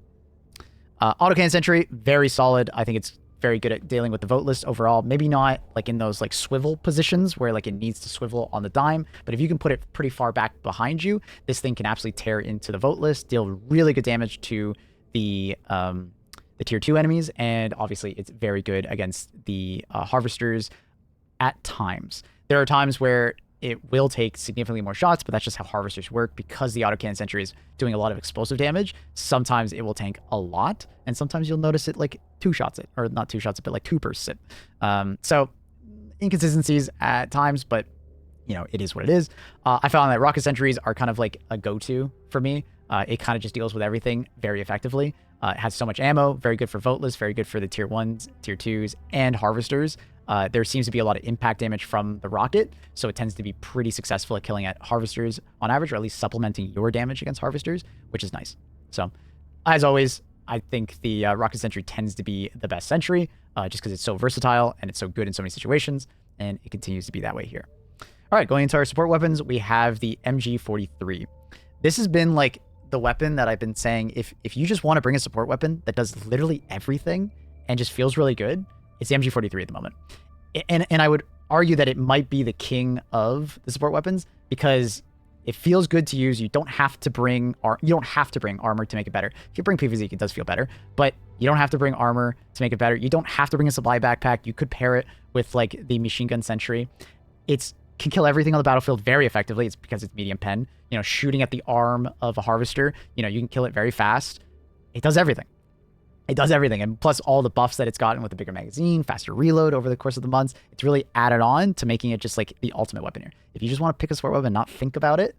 Autocannon Sentry, very solid. I think it's very good at dealing with the voteless overall. Maybe not like in those like swivel positions where like it needs to swivel on the dime, but if you can put it pretty far back behind you, this thing can absolutely tear into the voteless, deal really good damage to the tier 2 enemies, and obviously it's very good against the harvesters at times. There are times where it will take significantly more shots, but that's just how harvesters work because the autocannon sentry is doing a lot of explosive damage. Sometimes it will tank a lot, and sometimes you'll notice it like 2 shots it, or not 2 shots it, but like 2 bursts it. So inconsistencies at times, but you know, it is what it is. I found that rocket sentries are kind of like a go-to for me. It kind of just deals with everything very effectively. It has so much ammo, very good for voteless, very good for the tier 1s, tier 2s, and harvesters. There seems to be a lot of impact damage from the rocket, so it tends to be pretty successful at killing at harvesters on average, or at least supplementing your damage against harvesters, which is nice. So, as always, I think the rocket sentry tends to be the best sentry, just because it's so versatile and it's so good in so many situations, and it continues to be that way here. All right, going into our support weapons, we have the MG43. This has been like the weapon that I've been saying, if you just want to bring a support weapon that does literally everything and just feels really good, it's the MG43 at the moment. And I would argue that it might be the king of the support weapons because it feels good to use. You don't have to bring armor to make it better. If you bring PvZ, it does feel better, but you don't have to bring armor to make it better. You don't have to bring a supply backpack. You could pair it with like the machine gun sentry. It can kill everything on the battlefield very effectively. It's because it's medium pen. You know, shooting at the arm of a harvester, you know, you can kill it very fast. It does everything. It does everything, and plus all the buffs that it's gotten with the bigger magazine, faster reload over the course of the months, it's really added on to making it just like the ultimate weapon here. If you just want to pick a support weapon and not think about it,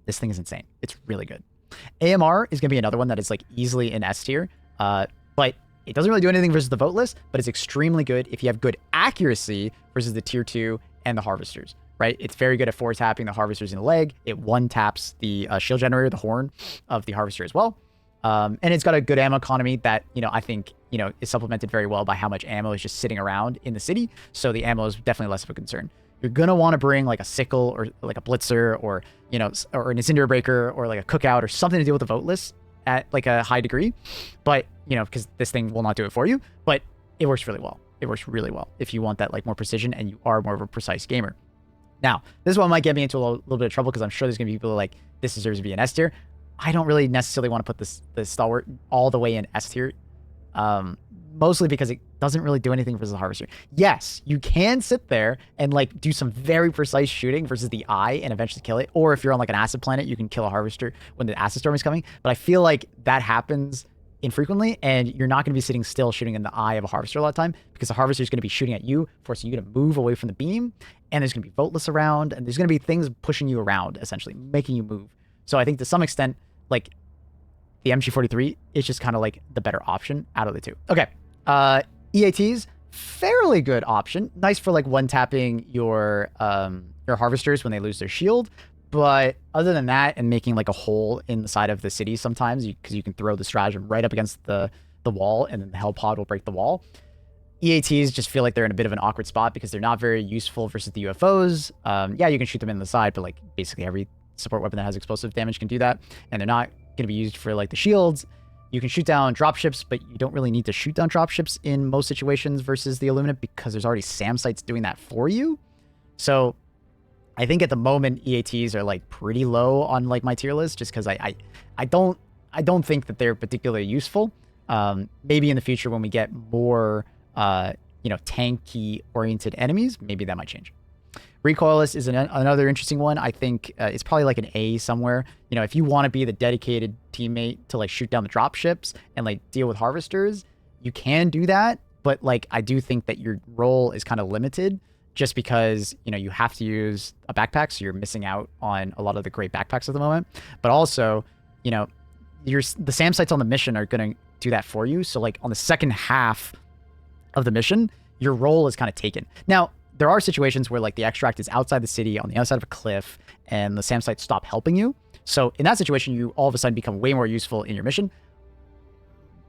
this thing is insane. It's really good. AMR is going to be another one that is like easily in S tier, but it doesn't really do anything versus the voteless, but it's extremely good if you have good accuracy versus the tier 2 and the harvesters, right? It's very good at 4-tapping the harvesters in the leg. It 1-taps the shield generator, the horn of the harvester as well. And it's got a good ammo economy that, you know, I think, you know, is supplemented very well by how much ammo is just sitting around in the city. So the ammo is definitely less of a concern. You're going to want to bring like a sickle or like a blitzer or, you know, or an incendiary breaker or like a cookout or something to deal with the voteless at like a high degree. But, you know, because this thing will not do it for you, but it works really well. It works really well if you want that like more precision and you are more of a precise gamer. Now, this one might get me into a little bit of trouble because I'm sure there's going to be people like, this deserves to be an S tier. I don't really necessarily want to put the stalwart all the way in S tier, mostly because it doesn't really do anything versus the harvester. Yes, you can sit there and like do some very precise shooting versus the eye and eventually kill it. Or if you're on like an acid planet, you can kill a harvester when the acid storm is coming. But I feel like that happens infrequently, and you're not going to be sitting still shooting in the eye of a harvester a lot of time because the harvester is going to be shooting at you, forcing you to move away from the beam, and there's going to be voteless around, and there's going to be things pushing you around, essentially making you move. So I think to some extent, like the MG43 is just kind of like the better option out of the two. Okay, EATs, fairly good option. Nice for like 1-tapping your harvesters when they lose their shield. But other than that, and making like a hole in the side of the city sometimes, because you can throw the stratagem right up against the wall, and then the hell pod will break the wall. EATs just feel like they're in a bit of an awkward spot because they're not very useful versus the UFOs. Yeah, you can shoot them in the side, but like basically every support weapon that has explosive damage can do that, and they're not going to be used for like the shields. You can shoot down dropships, but you don't really need to shoot down dropships in most situations versus the Illuminate because there's already SAM sites doing that for you. So I think at the moment EATs are like pretty low on like my tier list, just because I don't think that they're particularly useful. Maybe in the future when we get more you know, tanky oriented enemies, maybe that might change. Recoilless is another interesting one. I think it's probably like an A somewhere. You know, if you want to be the dedicated teammate to like shoot down the dropships and like deal with harvesters, you can do that. But like, I do think that your role is kind of limited just because, you know, you have to use a backpack, so you're missing out on a lot of the great backpacks at the moment. But also, you know, the SAM sites on the mission are going to do that for you. So like on the second half of the mission, your role is kind of taken. Now, there are situations where like the extract is outside the city on the other side of a cliff and the SAM sites stop helping you. So in that situation, you all of a sudden become way more useful in your mission,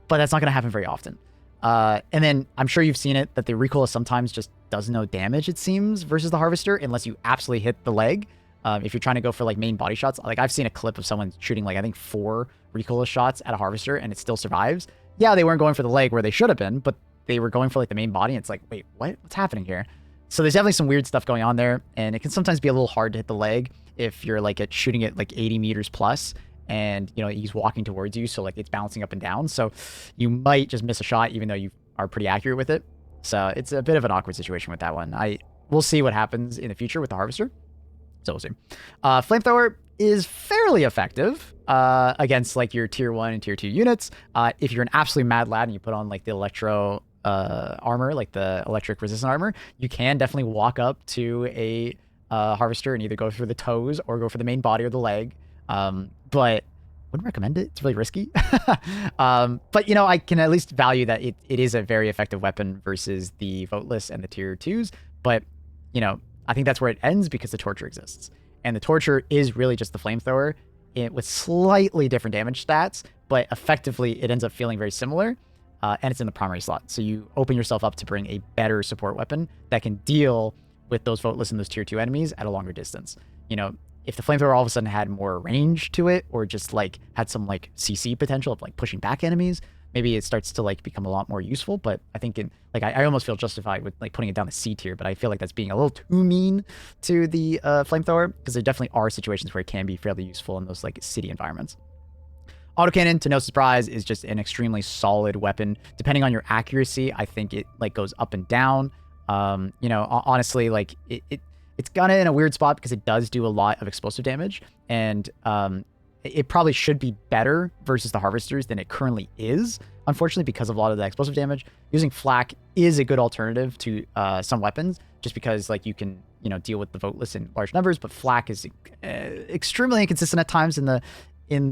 but that's not going to happen very often. And then I'm sure you've seen it that the recoil sometimes just does no damage, it seems, versus the harvester, unless you absolutely hit the leg. If you're trying to go for like main body shots, like I've seen a clip of someone shooting like I think 4 recoilless shots at a harvester and it still survives. Yeah, they weren't going for the leg where they should have been, but they were going for like the main body. And it's like, wait, what's happening here? So there's definitely some weird stuff going on there, and it can sometimes be a little hard to hit the leg if you're like shooting it like 80 meters plus, and you know he's walking towards you, so like it's bouncing up and down. So you might just miss a shot even though you are pretty accurate with it. So it's a bit of an awkward situation with that one. We'll see what happens in the future with the harvester. So we'll see. Flamethrower is fairly effective against like your tier 1 and tier 2 units. If you're an absolute mad lad and you put on like the electro armor, like the electric resistant armor, you can definitely walk up to a harvester and either go through the toes or go for the main body or the leg. But wouldn't recommend it. It's really risky. But you know, I can at least value that it is a very effective weapon versus the voteless and the tier 2s. But you know, I think that's where it ends because the torture exists, and the torture is really just the flamethrower with slightly different damage stats, but effectively it ends up feeling very similar. And it's in the primary slot. So you open yourself up to bring a better support weapon that can deal with those voteless and those tier 2 enemies at a longer distance. You know, if the flamethrower all of a sudden had more range to it, or just like had some like CC potential of like pushing back enemies, maybe it starts to like become a lot more useful. But I think I almost feel justified with like putting it down to C tier, but I feel like that's being a little too mean to the flamethrower, because there definitely are situations where it can be fairly useful in those like city environments. Autocannon, to no surprise, is just an extremely solid weapon. Depending on your accuracy, I think it like goes up and down. You know, honestly, like it's kind of in a weird spot because it does do a lot of explosive damage, and it probably should be better versus the harvesters than it currently is. Unfortunately, because of a lot of the explosive damage, using flak is a good alternative to some weapons, just because like you can, you know, deal with the voteless in large numbers, but flak is extremely inconsistent at times in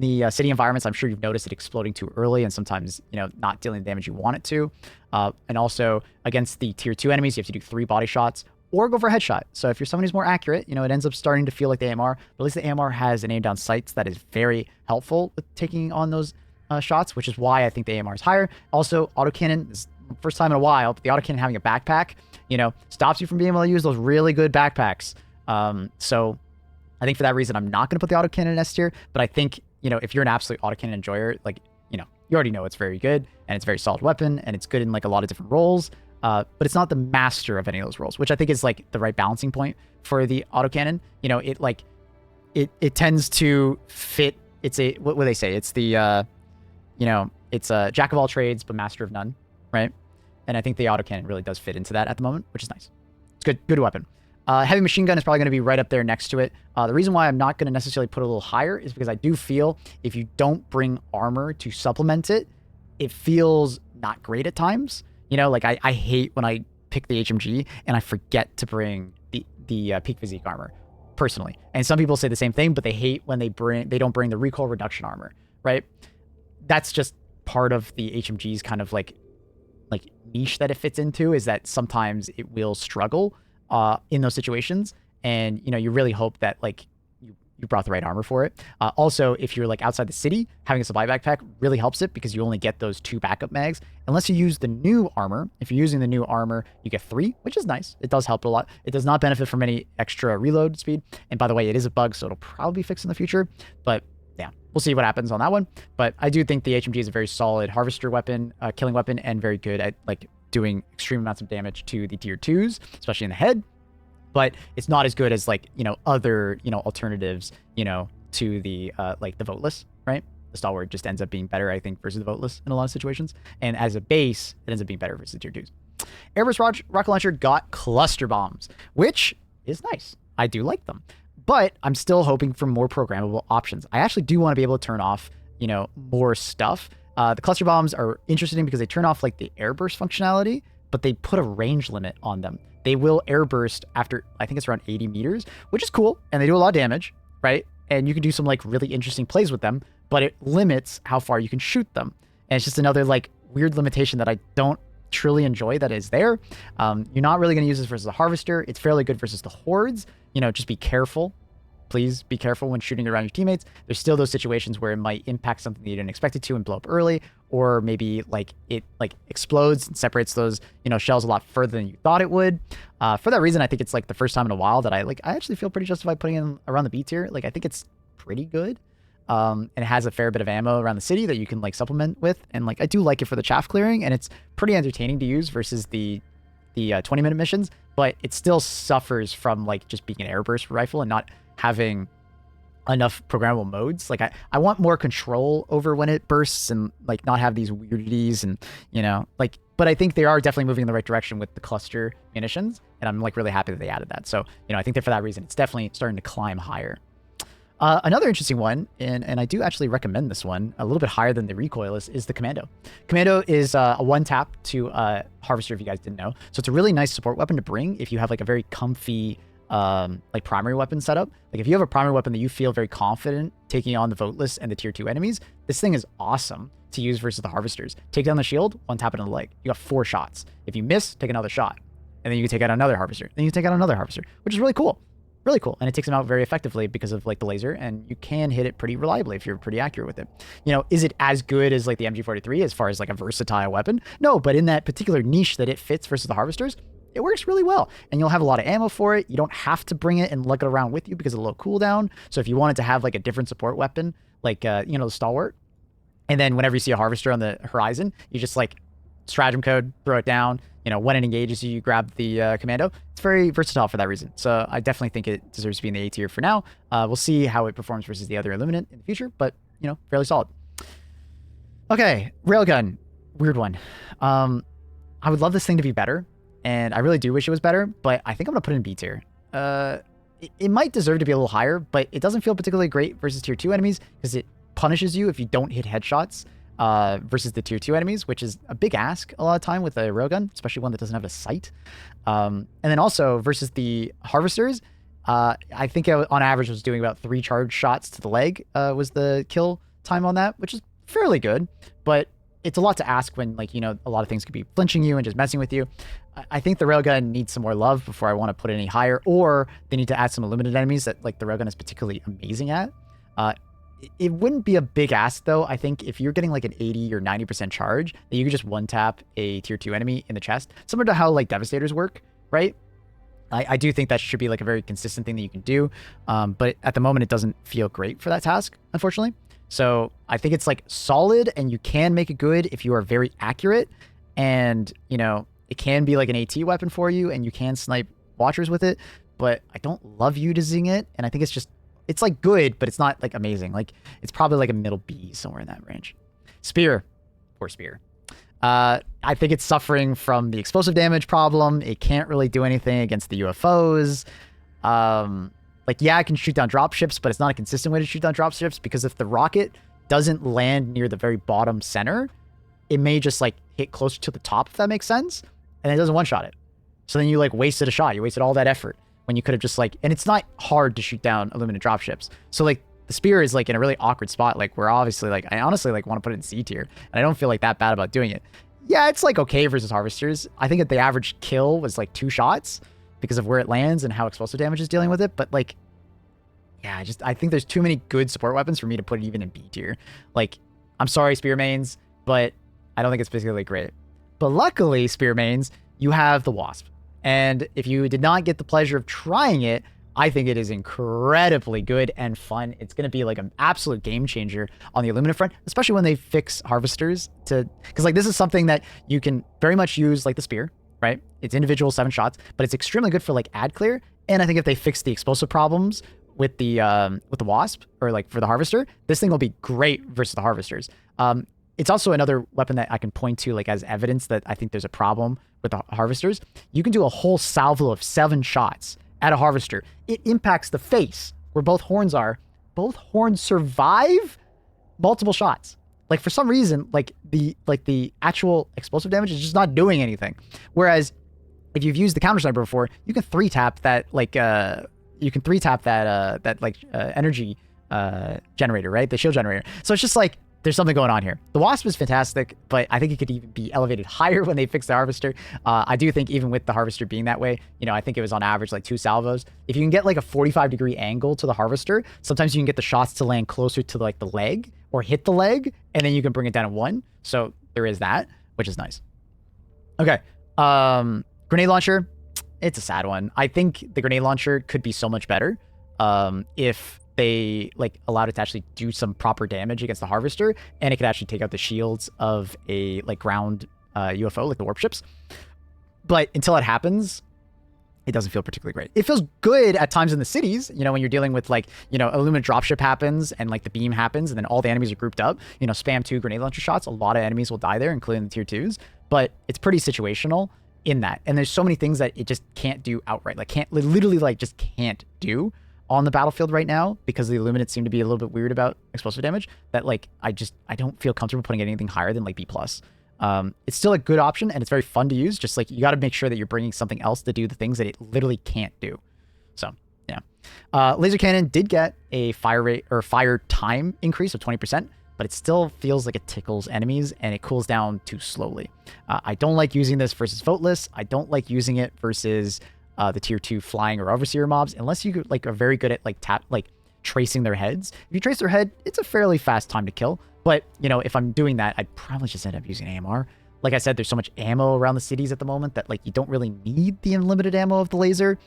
the city environments. I'm sure you've noticed it exploding too early and sometimes, you know, not dealing the damage you want it to. And also against the tier 2 enemies, you have to do 3 body shots or go for a headshot. So if you're someone who's more accurate, you know, it ends up starting to feel like the AMR, but at least the AMR has an aim down sights that is very helpful with taking on those shots, which is why I think the AMR is higher. Also, autocannon is first time in a while, but the autocannon having a backpack, you know, stops you from being able to use those really good backpacks. So I think for that reason, I'm not going to put the autocannon in S tier, but I think, you know, if you're an absolute autocannon enjoyer, like, you know, you already know it's very good and it's a very solid weapon and it's good in like a lot of different roles, but it's not the master of any of those roles, which I think is like the right balancing point for the autocannon. You know, it like, it tends to fit, it's a, what would they say? It's the, you know, it's a jack of all trades, but master of none, right? And I think the autocannon really does fit into that at the moment, which is nice. It's good weapon. Heavy machine gun is probably going to be right up there next to it. The reason why I'm not going to necessarily put it a little higher is because I do feel if you don't bring armor to supplement it, it feels not great at times. You know, like I hate when I pick the HMG and I forget to bring the peak physique armor, personally. And some people say the same thing, but they hate when they don't bring the recoil reduction armor, right? That's just part of the HMG's kind of like niche that it fits into, is that sometimes it will struggle in those situations, and you know, you really hope that like you brought the right armor for it. Also, if you're like outside the city, having a supply backpack really helps it because you only get those 2 backup mags unless you use the new armor. If you're using the new armor, you get 3, which is nice. It does help a lot. It does not benefit from any extra reload speed, and by the way, it is a bug, so it'll probably be fixed in the future, but yeah, we'll see what happens on that one. But I do think the HMG is a very solid harvester weapon, killing weapon, and very good at like doing extreme amounts of damage to the tier 2s, especially in the head. But it's not as good as like, you know, other, you know, alternatives, you know, to the like the voteless, right? The stalwart just ends up being better, I think, versus the voteless in a lot of situations. And as a base, it ends up being better versus the tier 2s. Airburst rocket launcher got cluster bombs, which is nice. I do like them, but I'm still hoping for more programmable options. I actually do want to be able to turn off, you know, more stuff. The cluster bombs are interesting because they turn off like the airburst functionality, but they put a range limit on them. They will airburst after, I think it's around 80 meters, which is cool, and they do a lot of damage, right? And you can do some like really interesting plays with them, but it limits how far you can shoot them. And it's just another like weird limitation that I don't truly enjoy that is there. You're not really going to use this versus the Harvester. It's fairly good versus the Hordes. You know, just be careful. Please be careful when shooting around your teammates. There's still those situations where it might impact something that you didn't expect it to and blow up early, or maybe like it like explodes and separates those, you know, shells a lot further than you thought it would. For that reason, I think it's like the first time in a while that I actually feel pretty justified putting it around the B tier. Like, I think it's pretty good. And it has a fair bit of ammo around the city that you can like supplement with. And like, I do like it for the chaff clearing, and it's pretty entertaining to use versus the 20-minute missions, but it still suffers from like just being an airburst rifle and not having enough programmable modes. Like, I want more control over when it bursts and like not have these weirdities and, you know, like, but I think they are definitely moving in the right direction with the cluster munitions, and I'm like really happy that they added that. So, you know, I think that for that reason, it's definitely starting to climb higher. Another interesting one, and I do actually recommend this one a little bit higher than the recoilless, is the Commando. Commando is a one-tap to Harvester, if you guys didn't know. So it's a really nice support weapon to bring if you have like a very comfy like primary weapon setup. Like if you have a primary weapon that you feel very confident taking on the voteless and the tier 2 enemies, this thing is awesome to use versus the Harvesters. Take down the shield, one tap it on the leg. You got 4 shots. If you miss, take another shot. And then you can take out another Harvester. Then you take out another Harvester, which is really cool. Really cool. And it takes them out very effectively because of like the laser, and you can hit it pretty reliably if you're pretty accurate with it. You know, is it as good as like the MG43 as far as like a versatile weapon? No, but in that particular niche that it fits versus the Harvesters, it works really well. And you'll have a lot of ammo for it. You don't have to bring it and lug it around with you because of the low cooldown. So if you wanted to have like a different support weapon, like, you know, the Stalwart, and then whenever you see a Harvester on the horizon, you just like stratagem code, throw it down. You know, when it engages you, you grab the Commando. It's very versatile for that reason. So I definitely think it deserves to be in the A tier for now. We'll see how it performs versus the other Illuminate in the future, but, you know, fairly solid. Okay, Railgun. Weird one. I would love this thing to be better, and I really do wish it was better, but I think I'm going to put it in B tier. It might deserve to be a little higher, but it doesn't feel particularly great versus tier 2 enemies because it punishes you if you don't hit headshots. Versus the tier 2 enemies, which is a big ask a lot of time with a railgun, especially one that doesn't have a sight. And then also versus the Harvesters, I think on average was doing about 3 charge shots to the leg was the kill time on that, which is fairly good, but it's a lot to ask when, like, you know, a lot of things could be flinching you and just messing with you. I think the railgun needs some more love before I want to put it any higher, or they need to add some Illuminate enemies that like the railgun is particularly amazing at. It wouldn't be a big ask, though. I think if you're getting like an 80 or 90% charge, that you could just one-tap a tier 2 enemy in the chest, similar to how like Devastators work, right? I do think that should be like a very consistent thing that you can do, but at the moment it doesn't feel great for that task, unfortunately. So I think it's like solid, and you can make it good if you are very accurate, and, you know, it can be like an AT weapon for you, and you can snipe Watchers with it, but I don't love using it, and I think it's just, it's like good, but it's not like amazing. Like, it's probably like a middle B, somewhere in that range. Spear. Poor Spear. I think it's suffering from the explosive damage problem. It can't really do anything against the UFOs. Like, yeah, it can shoot down dropships, but it's not a consistent way to shoot down dropships, because if the rocket doesn't land near the very bottom center, it may just like hit closer to the top, if that makes sense, and it doesn't one-shot it. So then you like wasted a shot. You wasted all that effort when you could have just like, and it's not hard to shoot down Illuminate dropships. So like the Spear is like in a really awkward spot. Like, we're obviously like, I honestly like want to put it in C tier, and I don't feel like that bad about doing it. Yeah, it's like okay versus Harvesters. I think that the average kill was like 2 shots because of where it lands and how explosive damage is dealing with it. But like, yeah, I think there's too many good support weapons for me to put it even in B tier. Like, I'm sorry, Spear mains, but I don't think it's particularly great. But luckily, Spear mains, you have the Wasp. And if you did not get the pleasure of trying it, I think it is incredibly good and fun. It's going to be like an absolute game changer on the Illuminate front, especially when they fix Harvesters because like this is something that you can very much use like the Spear, right? It's individual 7 shots, but it's extremely good for like ad clear. And I think if they fix the explosive problems with the Wasp, or like for the Harvester, this thing will be great versus the Harvesters. It's also another weapon that I can point to like as evidence that I think there's a problem with the Harvesters. You can do a whole salvo of 7 shots at a Harvester. It impacts the face where both horns are. Both horns survive multiple shots. like for some reason, like the actual explosive damage is just not doing anything. Whereas if you've used the counter sniper before, you can 3-tap that energy generator, right? The shield generator. So it's just like there's something going on here. The Wasp is fantastic, but I think it could even be elevated higher when they fix the Harvester. I do think even with the Harvester being that way, you know, I think it was on average like 2 salvos. If you can get like a 45-degree angle to the Harvester, sometimes you can get the shots to land closer to like the leg or hit the leg, and then you can bring it down in 1. So there is that, which is nice. Okay. Grenade launcher, it's a sad one. I think the grenade launcher could be so much better if they like allowed it to actually do some proper damage against the Harvester, and it could actually take out the shields of a like ground UFO, like the warp ships. But until it happens, it doesn't feel particularly great. It feels good at times in the cities, you know, when you're dealing with like, you know, Illuminate dropship happens and like the beam happens and then all the enemies are grouped up, you know, spam 2 grenade launcher shots. A lot of enemies will die there, including the tier 2s, but it's pretty situational in that. And there's so many things that it just can't do outright, like literally like just can't do on the battlefield right now, because the Illuminates seem to be a little bit weird about explosive damage, that like I don't feel comfortable putting anything higher than like B+. It's still a good option and it's very fun to use. Just like you got to make sure that you're bringing something else to do the things that it literally can't do. So yeah, laser cannon did get a fire rate or fire time increase of 20%, but it still feels like it tickles enemies and it cools down too slowly. I don't like using this versus voteless. I don't like using it versus the tier 2 flying or overseer mobs, unless you like are very good at like tracing their heads. If you trace their head, it's a fairly fast time to kill. But you know, if I'm doing that, I'd probably just end up using AMR. Like I said, there's so much ammo around the cities at the moment that like you don't really need the unlimited ammo of the laser.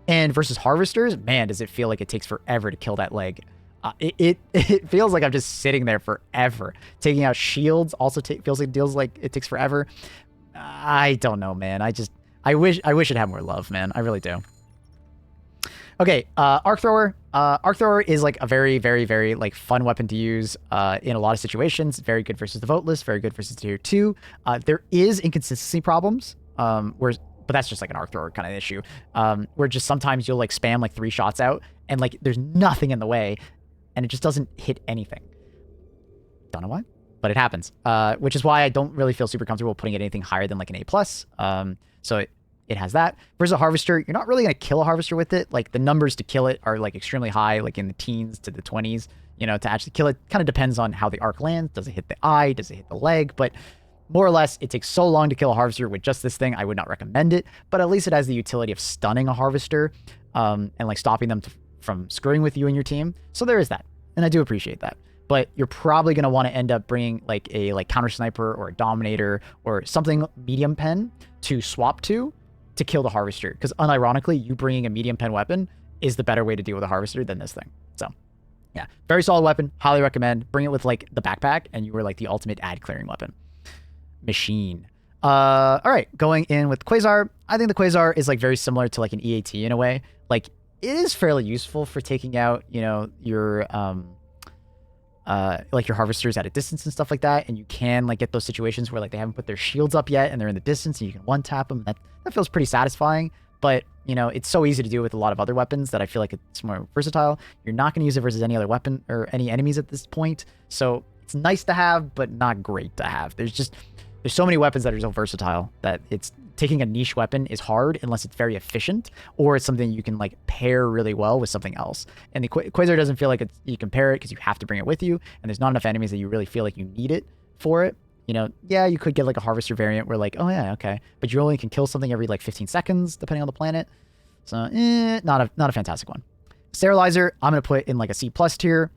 And versus harvesters, man, does it feel like it takes forever to kill that leg. It feels like I'm just sitting there forever. Taking out shields also feels like it takes forever. I don't know, man. I wish it had more love, man. I really do. Okay, arc thrower. Arc thrower is like a very, very, very like fun weapon to use in a lot of situations. Very good versus the voteless. Very good versus tier 2. There is inconsistency problems, but that's just like an arc thrower kind of issue, where just sometimes you'll like spam like 3 shots out and like there's nothing in the way, and it just doesn't hit anything. Don't know why, but it happens. Which is why I don't really feel super comfortable putting it anything higher than like an A+. So it has that. Versus a harvester, you're not really going to kill a harvester with it. Like the numbers to kill it are like extremely high, like in the teens to the 20s. You know, to actually kill it kind of depends on how the arc lands. Does it hit the eye? Does it hit the leg? But more or less, it takes so long to kill a harvester with just this thing. I would not recommend it, but at least it has the utility of stunning a harvester and like stopping them from screwing with you and your team. So there is that, and I do appreciate that. But you're probably going to want to end up bringing like a counter sniper or a dominator or something medium pen to swap to kill the harvester, because unironically, you bringing a medium pen weapon is the better way to deal with a harvester than this thing. So yeah, very solid weapon. Highly recommend. Bring it with like the backpack and you were like the ultimate ad clearing weapon. Machine. All right, going in with Quasar. I think the Quasar is like very similar to like an EAT in a way. Like it is fairly useful for taking out, you know, your like your harvesters at a distance and stuff like that, and you can like get those situations where like they haven't put their shields up yet and they're in the distance and you can one tap them. That feels pretty satisfying. But you know, it's so easy to do with a lot of other weapons that I feel like it's more versatile. You're not going to use it versus any other weapon or any enemies at this point, so it's nice to have but not great to have. There's so many weapons that are so versatile that it's taking a niche weapon is hard unless it's very efficient or it's something you can like pair really well with something else. And the Quasar doesn't feel like you can pair it because you have to bring it with you, and there's not enough enemies that you really feel like you need it for it. You know, yeah, you could get like a harvester variant where like, oh yeah, okay, but you only can kill something every like 15 seconds depending on the planet. So not a fantastic one. Sterilizer, I'm gonna put in like a C+ tier.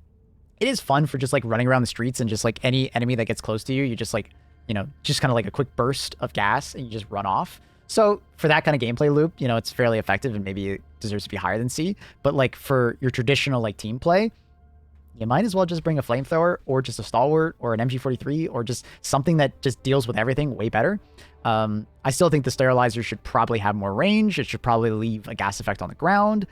It is fun for just like running around the streets and just like any enemy that gets close to you, you just like, you know, just kind of like a quick burst of gas and you just run off. So for that kind of gameplay loop, you know, it's fairly effective and maybe it deserves to be higher than C. But like for your traditional like team play, you might as well just bring a flamethrower or just a stalwart or an MG43 or just something that just deals with everything way better. I still think the sterilizer should probably have more range. It should probably leave a gas effect on the ground.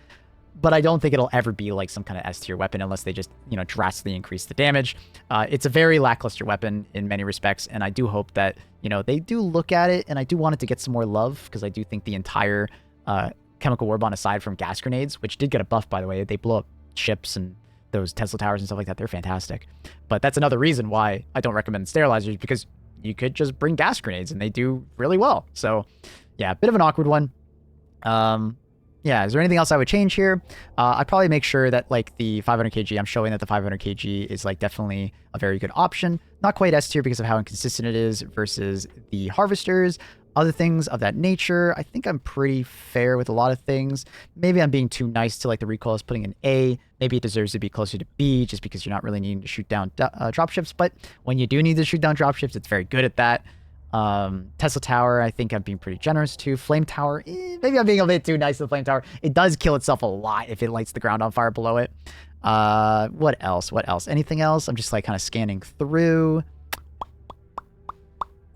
But I don't think it'll ever be like some kind of S tier weapon unless they just, you know, drastically increase the damage. It's a very lackluster weapon in many respects, and I do hope that, you know, they do look at it, and I do want it to get some more love, because I do think the entire chemical war bond, aside from gas grenades, which did get a buff, by the way, they blow up ships and those Tesla towers and stuff like that, they're fantastic. But that's another reason why I don't recommend sterilizers, because you could just bring gas grenades and they do really well. So yeah, a bit of an awkward one. Yeah, is there anything else I would change here? I'd probably make sure that like the 500 kg, I'm showing that the 500 kg is like definitely a very good option. Not quite S tier because of how inconsistent it is versus the harvesters. Other things of that nature, I think I'm pretty fair with a lot of things. Maybe I'm being too nice to like the recoil is putting an A. Maybe it deserves to be closer to B just because you're not really needing to shoot down dropships. But when you do need to shoot down dropships, it's very good at that. Tesla Tower, I think I'm being pretty generous too. Flame Tower, maybe I'm being a bit too nice to the Flame Tower. It does kill itself a lot if it lights the ground on fire below it. What else? What else? Anything else? I'm just like kind of scanning through.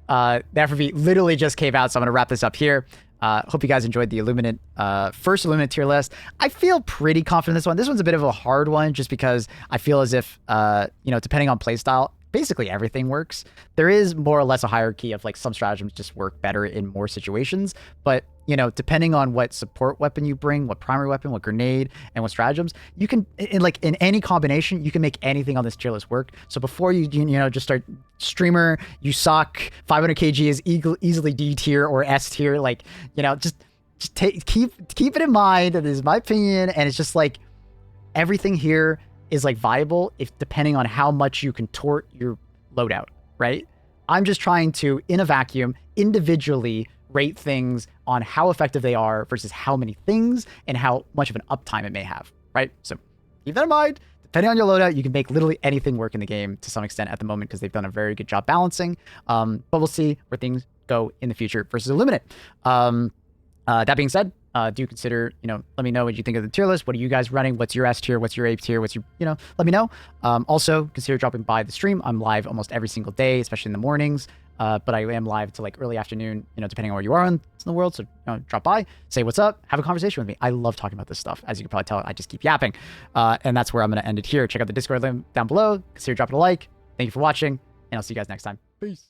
The FRV literally just came out, so I'm going to wrap this up here. Hope you guys enjoyed the Illuminate, first Illuminate tier list. I feel pretty confident in this one. This one's a bit of a hard one just because I feel as if, you know, depending on playstyle, basically everything works. There is more or less a hierarchy of like some stratagems just work better in more situations, but you know, depending on what support weapon you bring, what primary weapon, what grenade, and what stratagems, you can in any combination, you can make anything on this tier list work. So before you know just start streamer, you suck, 500 kg is easily D tier or S tier, like, you know, just keep it in mind. That is my opinion, and it's just like everything here is like viable if depending on how much you contort your loadout, right? I'm just trying to, in a vacuum, individually rate things on how effective they are versus how many things and how much of an uptime it may have, right? So keep that in mind. Depending on your loadout, you can make literally anything work in the game to some extent at the moment because they've done a very good job balancing. But we'll see where things go in the future versus Illuminate. That being said, do consider, you know, let me know what you think of the tier list. What are you guys running? What's your S tier? What's your A tier? What's your, you know, let me know. Also, consider dropping by the stream. I'm live almost every single day, especially in the mornings. But I am live to like early afternoon, you know, depending on where you are in the world. So, you know, drop by, say what's up, have a conversation with me. I love talking about this stuff. As you can probably tell, I just keep yapping. And that's where I'm going to end it here. Check out the Discord link down below. Consider dropping a like. Thank you for watching, and I'll see you guys next time. Peace.